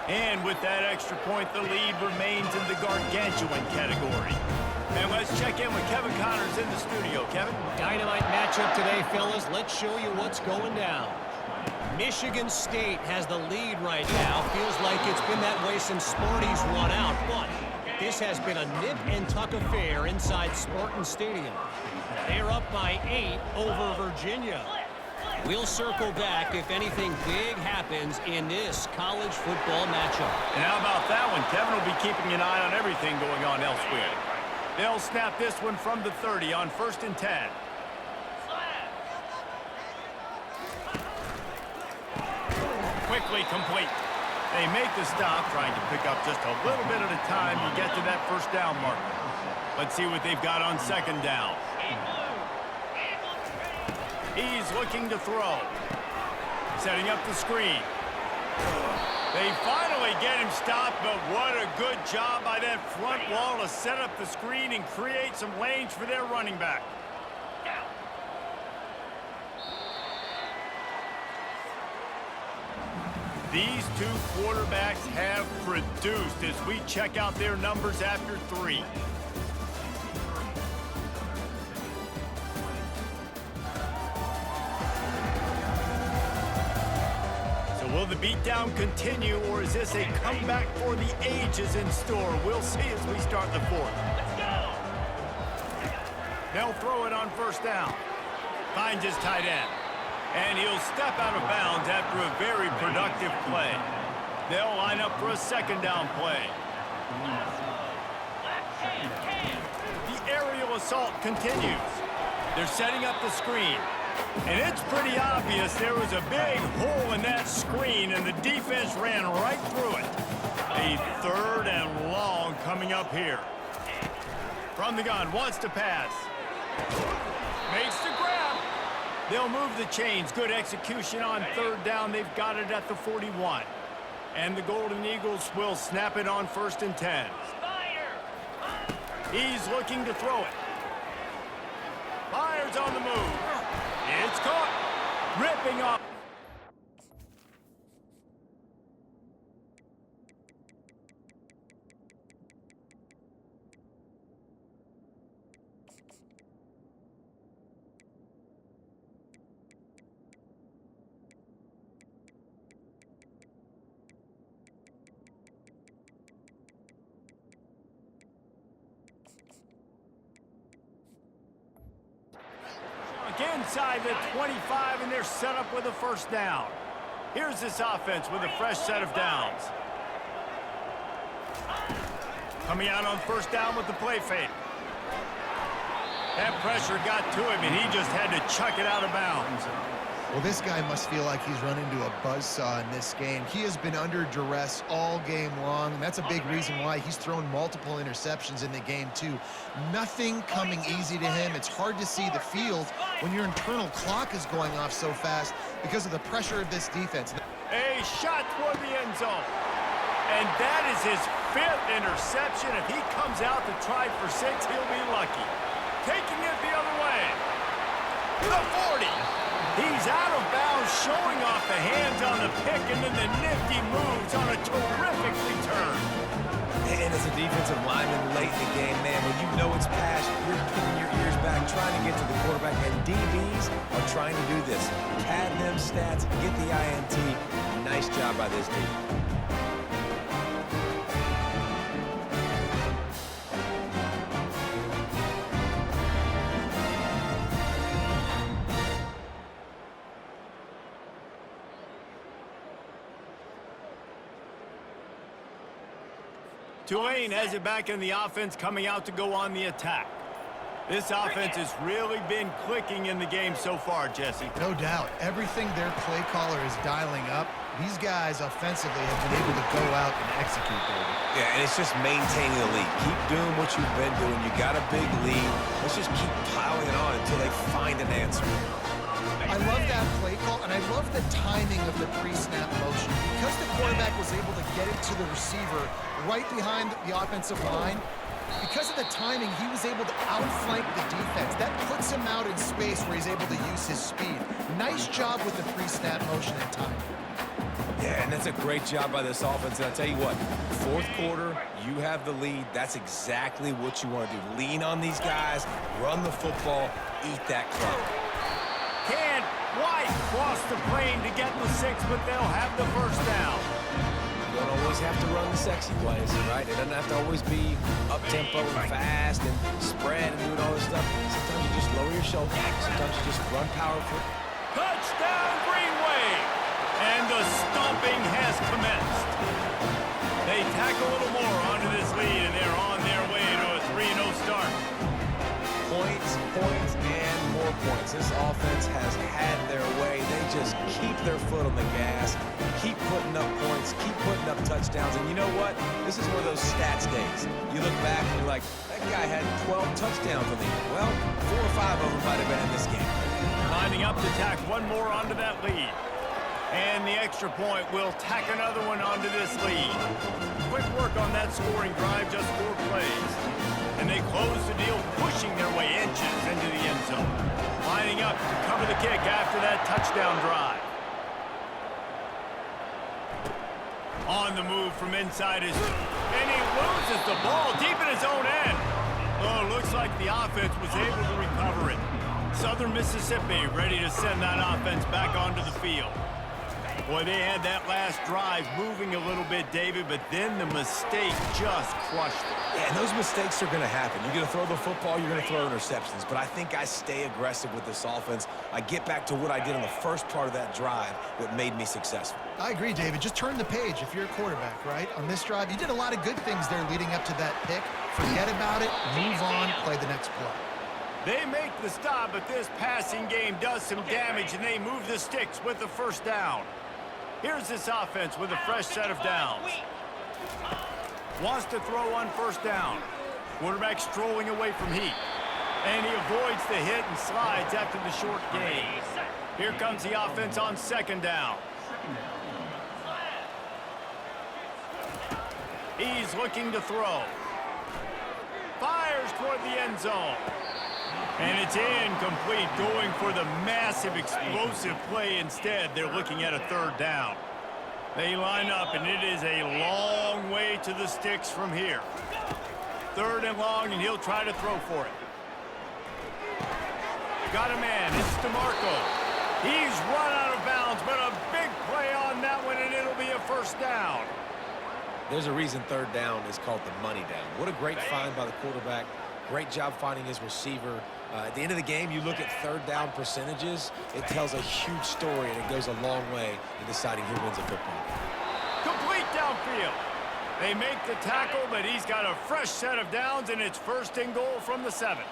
And with that extra point, the lead remains in the gargantuan category. And let's check in with Kevin Connors in the studio. Kevin? Dynamite matchup today, fellas. Let's show you what's going down. Michigan State has the lead right now. Feels like it's been that way since Sparty's run out. But this has been a nip-and-tuck affair inside Spartan Stadium. They're up by 8 over Virginia. We'll circle back if anything big happens in this college football matchup. And how about that one? Kevin will be keeping an eye on everything going on elsewhere. They'll snap this one from the 30 on 1st and 10. Quickly complete. They make the stop, trying to pick up just a little bit at a time to get to that 1st down marker. Let's see what they've got on 2nd down. He's looking to throw. Setting up the screen. They finally get him stopped, but what a good job by that front wall to set up the screen and create some lanes for their running back. These two quarterbacks have produced as we check out their numbers after 3. Will the beatdown continue, or is this a comeback for the ages in store? We'll see as we start the 4th. They'll throw it on 1st down. Finds his tight end. And he'll step out of bounds after a very productive play. They'll line up for a 2nd down play. The aerial assault continues. They're setting up the screen. And it's pretty obvious there was a big hole in that screen, and the defense ran right through it. A 3rd and long coming up here. From the gun, wants to pass. Makes the grab. They'll move the chains. Good execution on 3rd down. They've got it at the 41. And the Golden Eagles will snap it on 1st and 10. He's looking to throw it. Fires on the move. It's caught. Ripping off. Inside the 25, and they're set up with a 1st down. Here's this offense with a fresh set of downs. Coming out on 1st down with the play fake. That pressure got to him, and he just had to chuck it out of bounds. Well, this guy must feel like he's run into a buzzsaw in this game. He has been under duress all game long, and that's a big reason why he's thrown multiple interceptions in the game, too. Nothing coming easy to him. It's hard to see the field when your internal clock is going off so fast because of the pressure of this defense. A shot toward the end zone. And that is his 5th interception. If he comes out to try for 6, he'll be lucky. Taking it the other way. The 40. He's out of bounds, showing off the hands on the pick, and then the nifty moves on a terrific return. And as a defensive lineman late in the game, man, when you know it's pass, you're putting your ears back, trying to get to the quarterback, and DBs are trying to do this. Pad them stats, get the INT. Nice job by this D. Tulane has it back in the offense, coming out to go on the attack. This offense has really been clicking in the game so far, Jesse. No doubt. Everything their play caller is dialing up, these guys offensively have been able to go out and execute, baby. Yeah, and it's just maintaining the lead. Keep doing what you've been doing. You got a big lead. Let's just keep piling it on until they find an answer. I love that play call, and I love the timing of the pre-snap motion. Because the quarterback was able to get it to the receiver right behind the offensive line, because of the timing, he was able to outflank the defense. That puts him out in space where he's able to use his speed. Nice job with the pre-snap motion and timing. Yeah, and that's a great job by this offense. And I'll tell you what, 4th quarter, you have the lead. That's exactly what you want to do. Lean on these guys, run the football, eat that clock. Can White cross the plane to get the 6, but they'll have the 1st down. You don't always have to run the sexy plays, right? It doesn't have to always be up-tempo and fast and spread and doing all this stuff. Sometimes you just lower your shoulder. Sometimes you just run powerful. Touchdown, Green Wave! And the stomping has commenced. They tack a little more onto this lead, and they're on their way to a 3-0 start. points, and more points. This offense has had their way. They just keep their foot on the gas, keep putting up points, keep putting up touchdowns. And you know what? This is one of those stats days. You look back and you're like, that guy had 12 touchdowns on the year. Well, 4 or 5 of them might have been in this game. Lining up to tack one more onto that lead. And the extra point will tack another one onto this lead. Quick work on that scoring drive, just 4 plays. And they close the deal, pushing their way inches into the end zone. Lining up to cover the kick after that touchdown drive. On the move from inside his... And he loses the ball deep in his own end. Oh, looks like the offense was able to recover it. Southern Mississippi ready to send that offense back onto the field. Boy, they had that last drive moving a little bit, David, but then the mistake just crushed it. Yeah, and those mistakes are going to happen. You're going to throw the football, you're going to throw interceptions. But I think I stay aggressive with this offense. I get back to what I did in the first part of that drive that made me successful. I agree, David. Just turn the page if you're a quarterback, right? On this drive, you did a lot of good things there leading up to that pick. Forget about it, move on, play the next play. They make the stop, but this passing game does some damage, and they move the sticks with the first down. Here's this offense with a fresh set of downs. Wants to throw on first down. Quarterback strolling away from heat. And he avoids the hit and slides after the short gain. Here comes the offense on second down. He's looking to throw. Fires toward the end zone. And it's incomplete, going for the massive explosive play instead. They're looking at a third down. They line up, and it is a long way to the sticks from here. Third and long, and he'll try to throw for it. Got a man. It's DeMarco. He's run out of bounds, but a big play on that one, and it'll be a first down. There's a reason third down is called the money down. What a great find by the quarterback. Great job finding his receiver. At the end of the game, you look at third down percentages. It tells a huge story, and it goes a long way in deciding who wins a football game. Complete downfield. They make the tackle, but he's got a fresh set of downs, and it's first and goal from the 7.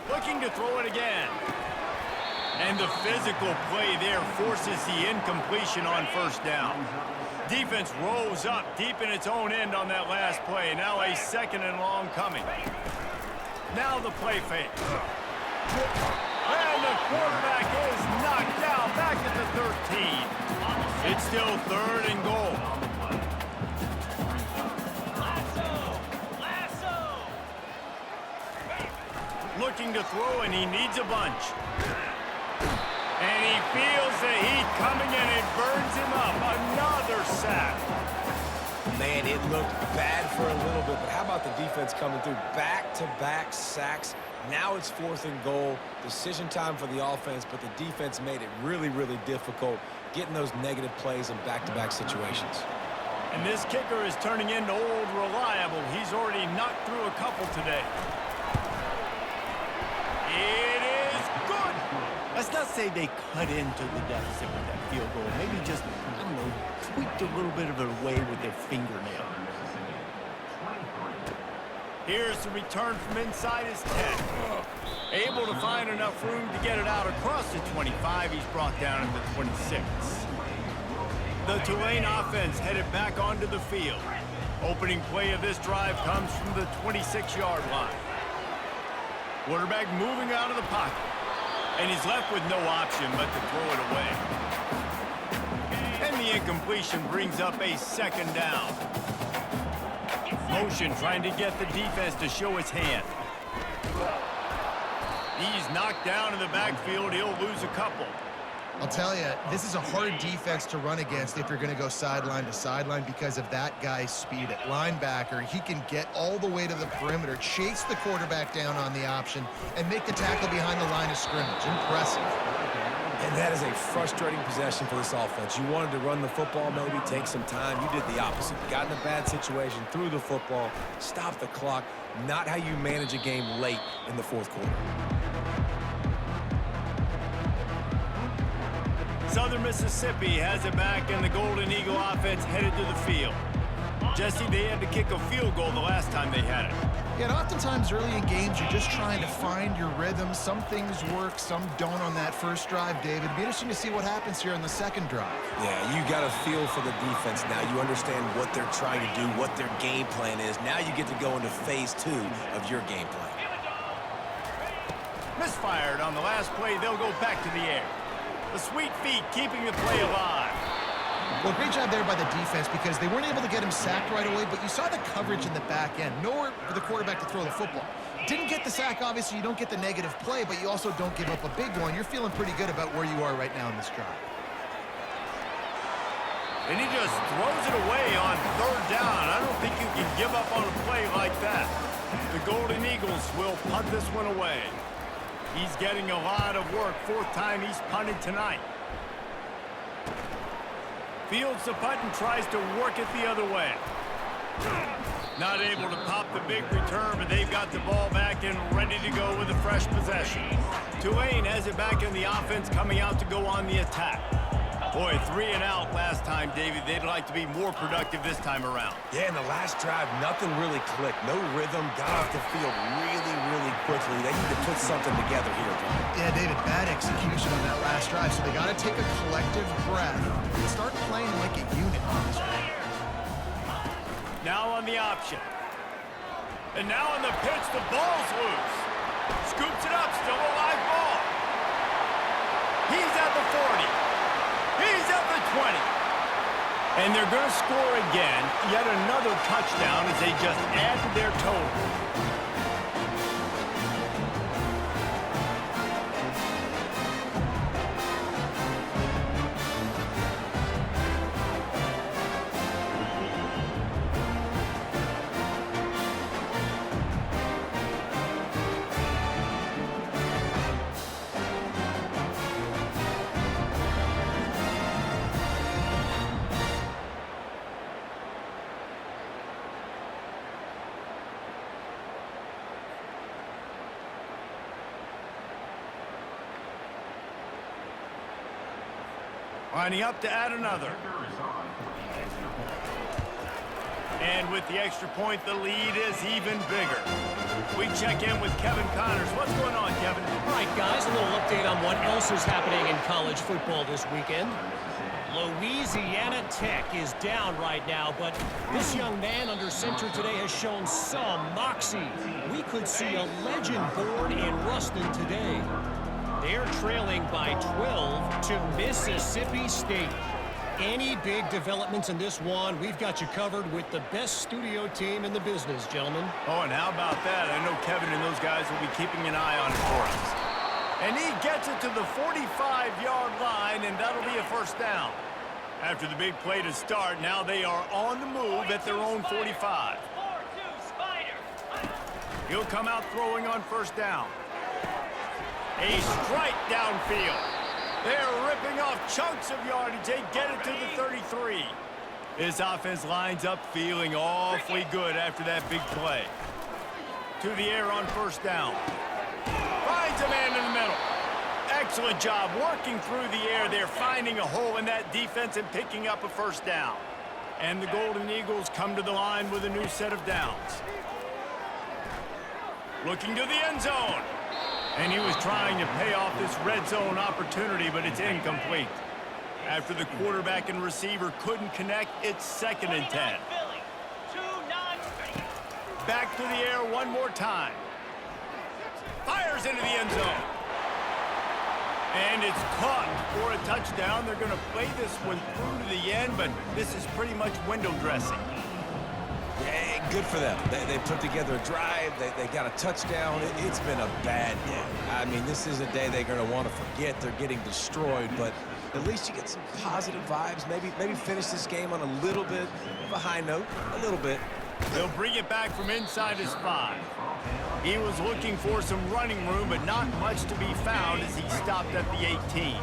Looking to throw it again. And the physical play there forces the incompletion on first down. Defense rose up deep in its own end on that last play. Now a second and long coming. Now the play fake. And the quarterback is knocked down back at the 13. It's still third and goal. Looking to throw, and he needs a bunch. And he feels the heat coming, and it burns him up. Another sack. Man, it looked bad for a little bit, but how about the defense coming through? Back-to-back sacks. Now it's fourth and goal. Decision time for the offense, but the defense made it really, really difficult getting those negative plays in back-to-back situations. And this kicker is turning into old reliable. He's already knocked through a couple today. It is good. Let's not say they cut into the deficit with that field goal. Maybe just, I don't know, tweaked a little bit of their way with their fingernail. Here's the return from inside his 10. Able to find enough room to get it out across the 25. He's brought down in the 26. The Tulane offense headed back onto the field. Opening play of this drive comes from the 26-yard line. Quarterback moving out of the pocket. And he's left with no option but to throw it away. And the incompletion brings up a second down. Motion trying to get the defense to show his hand. He's knocked down in the backfield. He'll lose a couple. I'll tell you, this is a hard defense to run against if you're going to go sideline to sideline because of that guy's speed at linebacker. He can get all the way to the perimeter, chase the quarterback down on the option, and make the tackle behind the line of scrimmage. Impressive. And that is a frustrating possession for this offense. You wanted to run the football, maybe take some time. You did the opposite. Got in a bad situation, threw the football, stopped the clock. Not how you manage a game late in the fourth quarter. Southern Mississippi has it back, and the Golden Eagle offense headed to the field. Jesse, they had to kick a field goal the last time they had it. Yeah, and oftentimes early in games, you're just trying to find your rhythm. Some things work, some don't on that first drive, David. It'd be interesting to see what happens here on the second drive. Yeah, you got a feel for the defense now. You understand what they're trying to do, what their game plan is. Now you get to go into phase 2 of your game plan. Misfired on the last play. They'll go back to the air. The sweet feet keeping the play alive. Well, great job there by the defense because they weren't able to get him sacked right away, but you saw the coverage in the back end. Nowhere for the quarterback to throw the football. Didn't get the sack, obviously. You don't get the negative play, but you also don't give up a big one. You're feeling pretty good about where you are right now in this drive. And he just throws it away on third down. I don't think you can give up on a play like that. The Golden Eagles will punt this one away. He's getting a lot of work. Fourth time he's punted tonight. Fields the punt and tries to work it the other way. Not able to pop the big return, but they've got the ball back and ready to go with a fresh possession. Tulane has it back in the offense, coming out to go on the attack. Boy, 3 and out last time, David. They'd like to be more productive this time around. Yeah, in the last drive, nothing really clicked. No rhythm, got off the field really, really quickly. They need to put something together here, John. Yeah, David, bad execution on that last drive, so they got to take a collective breath and start playing like a unit on this one. Now on the option. And now on the pitch, the ball's loose. Scoops it up, still a live ball. He's at the 40. He's at the 20. And they're going to score again. Yet another touchdown as they just add to their total. Lining up to add another. And with the extra point, the lead is even bigger. We check in with Kevin Connors. What's going on, Kevin? All right, guys, a little update on what else is happening in college football this weekend. Louisiana Tech is down right now, but this young man under center today has shown some moxie. We could see a legend born in Ruston today. They're trailing by 12 to Mississippi State. Any big developments in this one, we've got you covered with the best studio team in the business, gentlemen. Oh, and how about that? I know Kevin and those guys will be keeping an eye on it for us. And he gets it to the 45-yard line, and that'll be a first down. After the big play to start, now they are on the move at their own 45. He'll come out throwing on first down. A strike downfield. They're ripping off chunks of yardage. They get it to the 33. This offense lines up feeling awfully good after that big play. To the air on first down. Finds a man in the middle. Excellent job working through the air. They're finding a hole in that defense and picking up a first down. And the Golden Eagles come to the line with a new set of downs. Looking to the end zone. And he was trying to pay off this red zone opportunity, but it's incomplete. After the quarterback and receiver couldn't connect, it's 2nd and 10. Back to the air one more time. Fires into the end zone. And it's caught for a touchdown. They're going to play this one through to the end, but this is pretty much window dressing. Yeah, good for them. They put together a drive. They got a touchdown. It's been a bad day. I mean, this is a day they're going to want to forget. They're getting destroyed, but at least you get some positive vibes. Maybe finish this game on a little bit of a high note, a little bit. They'll bring it back from inside his 5. He was looking for some running room, but not much to be found as he stopped at the 18.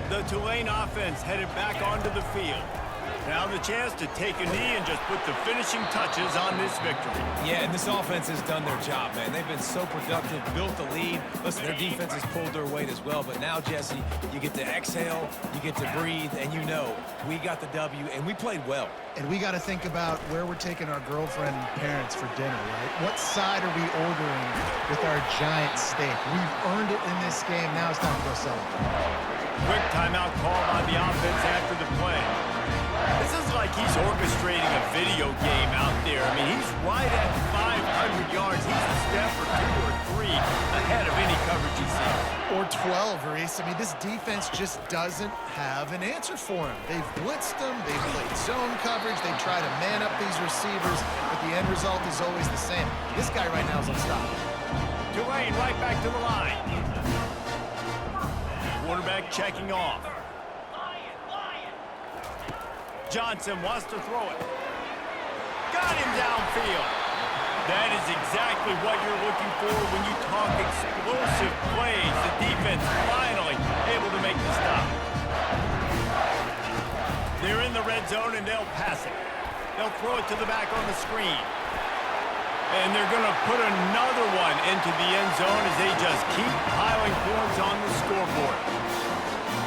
The Tulane offense headed back onto the field. Now the chance to take a knee and just put the finishing touches on this victory. Yeah, and this offense has done their job, man. They've been so productive, built the lead. Listen, their defense has pulled their weight as well. But now, Jesse, you get to exhale, you get to breathe, and you know we got the W, and we played well. And we got to think about where we're taking our girlfriend and parents for dinner, right? What side are we ordering with our giant steak? We've earned it in this game. Now it's time to go celebrate. Quick timeout call on the offense after the play. This is like he's orchestrating a video game out there. I mean, he's right at 500 yards. He's a step or 2 or 3 ahead of any coverage he sees. Or 12, Reese. I mean, this defense just doesn't have an answer for him. They've blitzed him. They've played zone coverage. They try to man up these receivers, but the end result is always the same. This guy right now is unstoppable. Tulane right back to the line. Quarterback checking off. Johnson wants to throw it. Got him downfield. That is exactly what you're looking for when you talk explosive plays. The defense finally able to make the stop. They're in the red zone and they'll pass it. They'll throw it to the back on the screen. And they're going to put another one into the end zone as they just keep piling points on the scoreboard.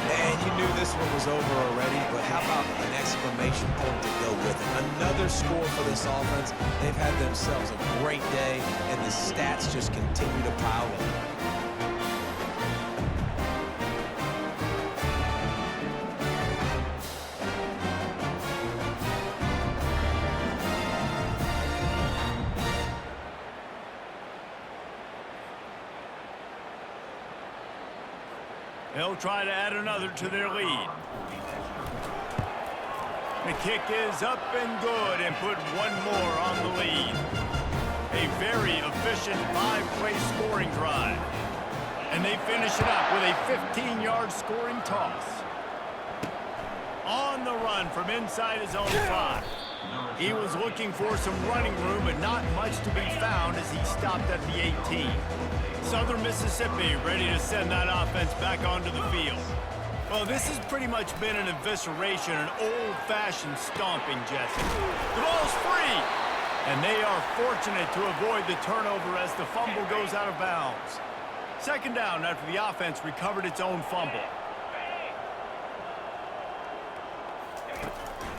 And you knew this one was over already, but how about an exclamation point to go with it? Another score for this offense. They've had themselves a great day, and the stats just continue to pile up. They'll try to add another to their lead. The kick is up and good and put one more on the lead. A very efficient 5-play scoring drive. And they finish it up with a 15-yard scoring toss. On the run from inside his own 5. He was looking for some running room, but not much to be found as he stopped at the 18. Southern Mississippi ready to send that offense back onto the field. Well, this has pretty much been an evisceration, an old-fashioned stomping, Jesse. The ball's free, and they are fortunate to avoid the turnover as the fumble goes out of bounds. Second down after the offense recovered its own fumble.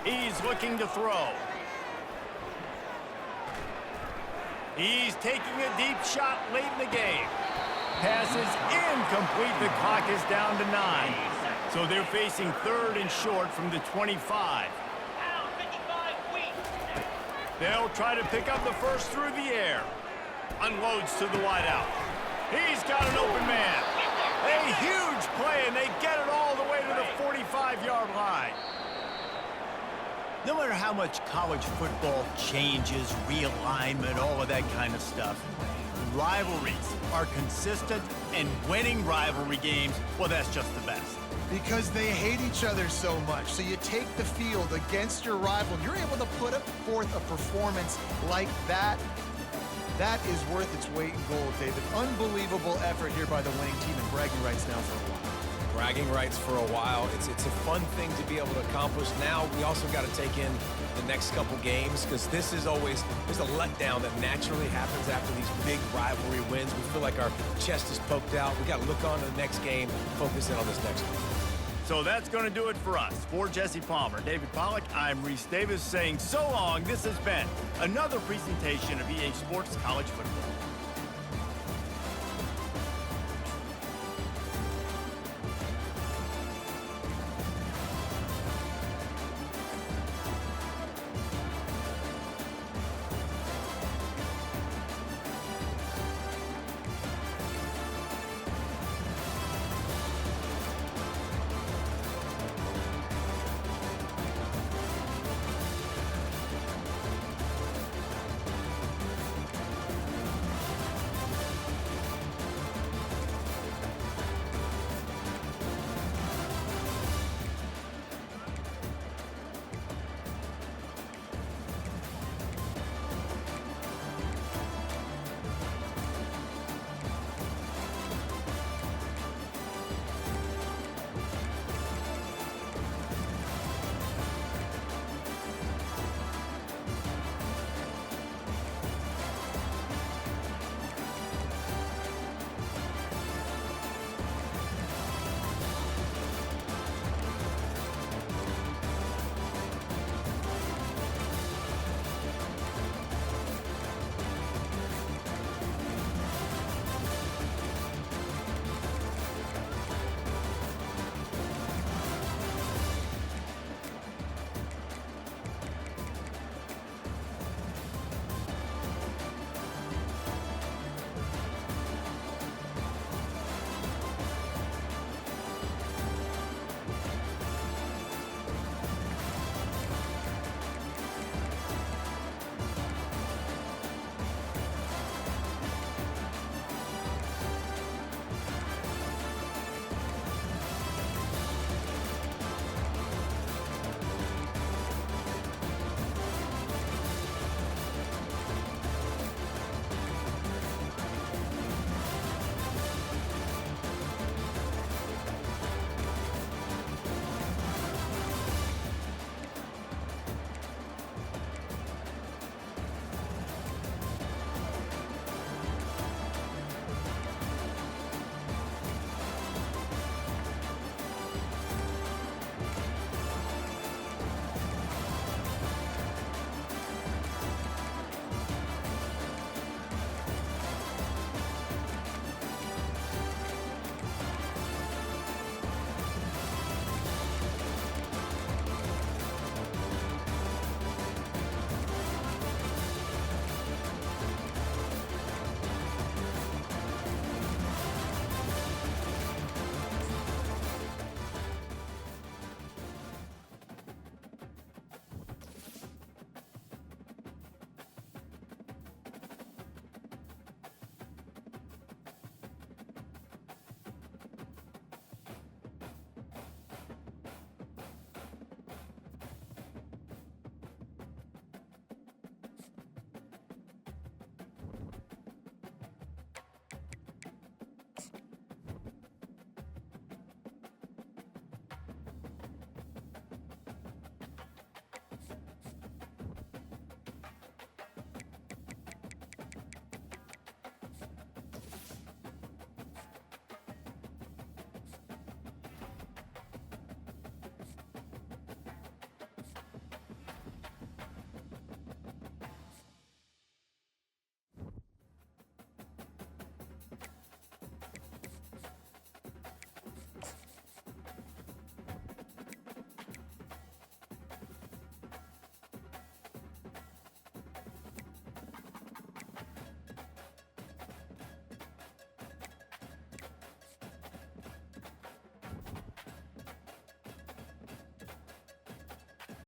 He's looking to throw. He's taking a deep shot late in the game. Pass is incomplete. The clock is down to 9. So they're facing third and short from the 25. They'll try to pick up the first through the air. Unloads to the wideout. He's got an open man. A huge play, and they get it all the way to the 45-yard line. No matter how much college football changes, realignment, all of that kind of stuff, rivalries are consistent, and winning rivalry games, well, that's just the best. Because they hate each other so much. So you take the field against your rival, you're able to put forth a performance like that. That is worth its weight in gold, David. Unbelievable effort here by the winning team, and bragging rights now for a while. Bragging rights for a while. It's a fun thing to be able to accomplish. Now we also got to take in the next couple games, because this is always, there's a letdown that naturally happens after these big rivalry wins. We feel like our chest is poked out. We got to look on to the next game, focus in on this next one. So that's going to do it for us. For Jesse Palmer, David Pollack, I'm Reese Davis saying so long. This has been another presentation of EA Sports College Football.